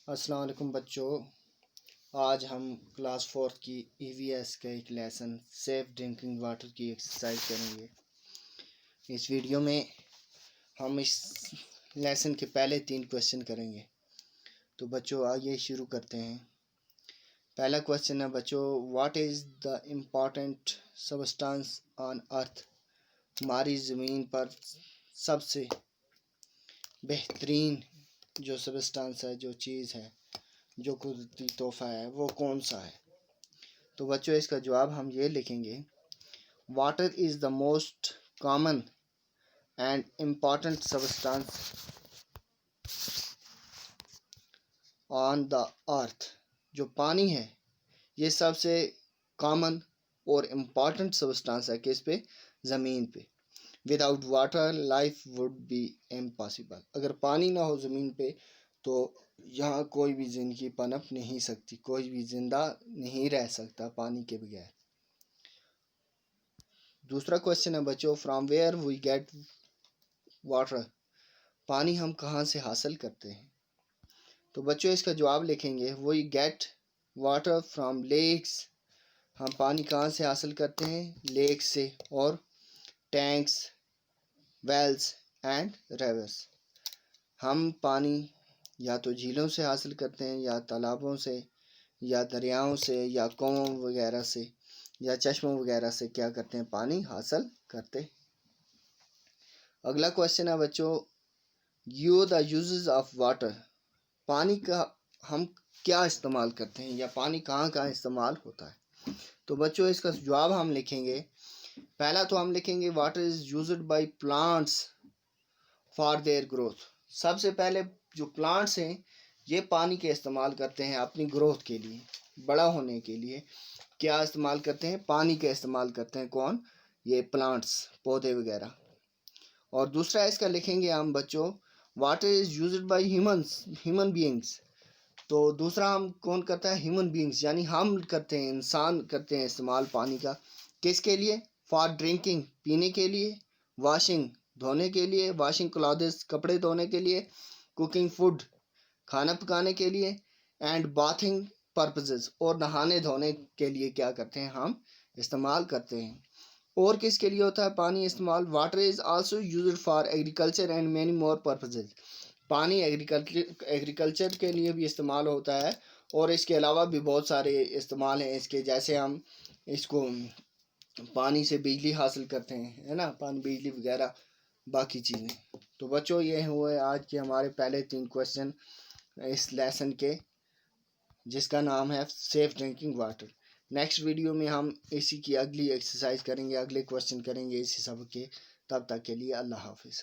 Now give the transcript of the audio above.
अस्सलाम वालेकुम बच्चों, आज हम क्लास 4 की ईवीएस का एक लेसन सेफ ड्रिंकिंग वाटर की एक्सरसाइज करेंगे। इस वीडियो में हम इस लेसन के पहले 3 क्वेश्चन करेंगे। तो बच्चों आइए शुरू करते हैं। पहला क्वेश्चन है बच्चों, what is the important substance on earth. हमारी ज़मीन पर सबसे बेहतरीन जो सबस्टेंस है, जो चीज़ है, जो कुदरती तोहफ़ा है, वो कौन सा है। तो बच्चों इसका जवाब हम ये लिखेंगे, water is the most common and important substance on the earth. जो पानी है ये सबसे कॉमन और इम्पॉर्टेंट सबस्टेंस है किस पे, ज़मीन पे। Without water life would be impossible. अगर पानी ना हो ज़मीन पे तो यहाँ कोई भी ज़िंदगी पनप नहीं सकती, कोई भी ज़िंदा नहीं रह सकता पानी के बगैर। दूसरा क्वेश्चन है बच्चों, from where we get water. पानी हम कहाँ से हासिल करते हैं। तो बच्चों इसका जवाब लिखेंगे, we get water from lakes. हम पानी कहाँ से हासिल करते हैं, लेक से, और टैंक्स, वेल्स एंड रिवर्स। हम पानी या तो झीलों से हासिल करते हैं, या तालाबों से, या दरियाओं से, या कुओं वगैरह से, या चश्मों वगैरह से क्या करते हैं, पानी हासिल करते। अगला क्वेश्चन है बच्चों, द यूजेस ऑफ वाटर। पानी का हम क्या इस्तेमाल करते हैं, या पानी कहाँ कहाँ इस्तेमाल होता है। तो बच्चों इसका जवाब हम लिखेंगे, पहला तो हम लिखेंगे water is used by plants for their growth. सबसे पहले जो प्लांट्स हैं ये पानी के इस्तेमाल करते हैं अपनी ग्रोथ के लिए, बड़ा होने के लिए क्या इस्तेमाल करते हैं, पानी का इस्तेमाल करते हैं। कौन, ये प्लांट्स, पौधे वगैरह। और दूसरा इसका लिखेंगे हम बच्चों, water is used by human beings. तो दूसरा हम कौन करता है, ह्यूमन बीइंग्स, यानी हम करते हैं, इंसान करते हैं इस्तेमाल पानी का। किसके लिए, फॉर ड्रिंकिंग, पीने के लिए, वॉशिंग, धोने के लिए, वॉशिंग क्लॉथ्स, कपड़े धोने के लिए, कुकिंग फूड, खाना पकाने के लिए, एंड बाथिंग पर्पसेस, और नहाने धोने के लिए क्या करते हैं, हम इस्तेमाल करते हैं। और किसके लिए होता है पानी इस्तेमाल, water is also used for agriculture and many more purposes. पानी एग्रीकल्चर के लिए भी इस्तेमाल होता है, और इसके अलावा भी बहुत सारे इस्तेमाल हैं इसके, जैसे हम इसको पानी से बिजली हासिल करते हैं, है ना, पानी, बिजली वगैरह बाकी चीज़ें। तो बच्चों ये हुए आज के हमारे पहले 3 क्वेश्चन इस लेसन के, जिसका नाम है safe drinking water. Next video में हम इसी की अगली एक्सरसाइज करेंगे, अगले क्वेश्चन करेंगे इसी सब के। तब तक के लिए अल्लाह हाफिज़।